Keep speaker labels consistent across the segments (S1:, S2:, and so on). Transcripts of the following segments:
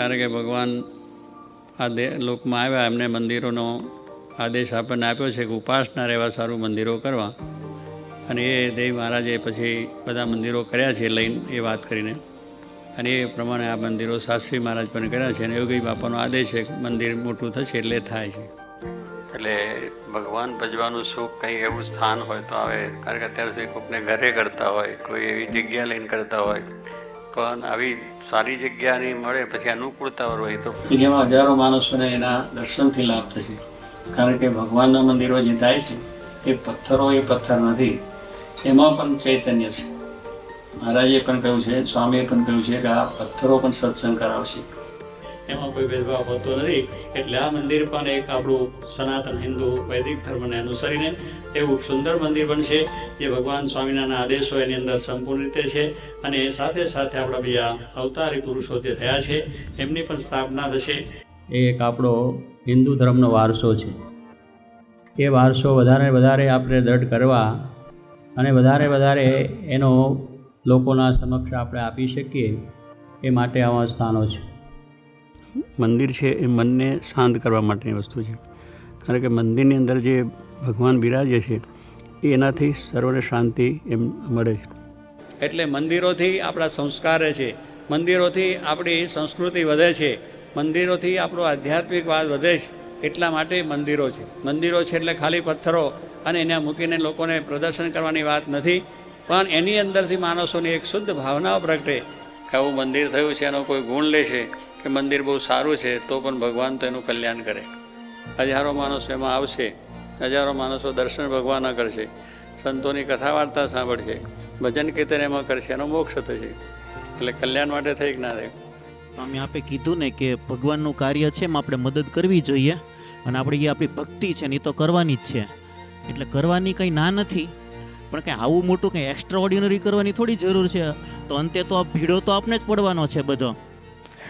S1: કારણ કે ભગવાન આ લોકમાં આવ્યા, એમને મંદિરોનો આદેશ આપણને આપ્યો છે કે ઉપાસના રહેવા સારું મંદિરો કરવા. અને એ દેવ મહારાજે પછી બધા મંદિરો કર્યા છે લઈને એ વાત કરીને, અને એ પ્રમાણે આ મંદિરો શાસ્ત્રી મહારાજ પણ કર્યા છે. અને યોગી બાપાનો આદેશ છે મંદિર મોટું થશે એટલે થાય છે. એટલે ભગવાન ભજવાનું સુખ કંઈ એવું સ્થાન હોય તો આવે. કારણ કે અત્યાર સુધી કોઈકને ઘરે કરતા હોય, કોઈ એવી જગ્યા લઈને કરતા હોય, પણ આવી સારી જગ્યા નહીં મળે પછી અનુકૂળતા હોય તો જેમાં હજારો માણસોને એના દર્શનથી લાભ થશે. કારણ કે ભગવાનના મંદિરો જે થાય છે એ પથ્થરો એ પથ્થર નથી, એમાં પણ ચૈતન્ય છે. મહારાજે પણ કહ્યું છે, સ્વામીએ પણ કહ્યું છે કે આ પથ્થરો પણ સત્સંગ કરાવશે, એમાં કોઈ ભેદભાવ હોતો નથી. એટલે આ મંદિર પણ એક આપણું સનાતન હિન્દુ વૈદિક ધર્મને અનુસરીને એવું સુંદર મંદિર બનશે જે ભગવાન સ્વામિનારાયણના આદેશો એની અંદર સંપૂર્ણ રીતે છે. અને એ સાથે સાથે આપણા બીજા અવતારી પુરુષો જે થયા છે એમની પણ સ્થાપના થશે. એ એક આપણો હિન્દુ ધર્મનો વારસો છે. એ વારસો વધારે આપણે દ્રઢ કરવા અને વધારે એનો લોકોના સમક્ષ આપણે આપી શકીએ એ માટે આવા સ્થાનો છે. મંદિર છે એ મનને શાંત કરવા માટેની વસ્તુ છે. કારણ કે મંદિરની અંદર જે ભગવાન બિરાજે છે એનાથી સર્વને શાંતિ એમ મળે છે. એટલે મંદિરોથી આપણા સંસ્કાર રહે છે, મંદિરોથી આપણી સંસ્કૃતિ વધે છે, મંદિરોથી આપણો આધ્યાત્મિક વાદ વધે છે. એટલા માટે મંદિરો છે. મંદિરો છે એટલે ખાલી પથ્થરો અને એને મૂકીને લોકોને પ્રદર્શન કરવાની વાત નથી, પણ એની અંદરથી માણસોની એક શુદ્ધ ભાવનાઓ પ્રગટે કે આવું મંદિર થયું છે, એનો કોઈ ગુણ લેશે કે મંદિર બહુ સારું છે તો પણ ભગવાન તો એનું કલ્યાણ કરે. હજારો માણસો એમાં આવશે, હજારો માણસો દર્શન ભગવાનના કરશે, સંતોની કથા વાર્તા સાંભળશે, ભજન કીર્તન એમાં કરશે, એનો મોક્ષ થશે. એટલે કલ્યાણ માટે થઈ કે ના થાય.
S2: સ્વામી આપે કીધું ને કે ભગવાનનું કાર્ય છે એમાં આપણે મદદ કરવી જોઈએ, અને આપણી ભક્તિ છે ને એ તો કરવાની જ છે. એટલે કરવાની કંઈ ના નથી, પણ કંઈ આવું મોટું કંઈ એક્સ્ટ્રા ઓર્ડિનરી કરવાની થોડી જરૂર છે. તો અંતે તો આ ભીડો તો આપણે જ પડવાનો છે બધો.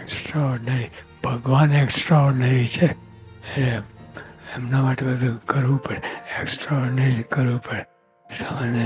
S3: એક્સ્ટ્રાઓર્ડનરી ભગવાન એક્સ્ટ્રાઓર્ડનરી છે, એટલે એમના માટે બધું કરવું પડે, એક્સ્ટ્રાઓર્ડનરી કરવું પડે. સામાન્ય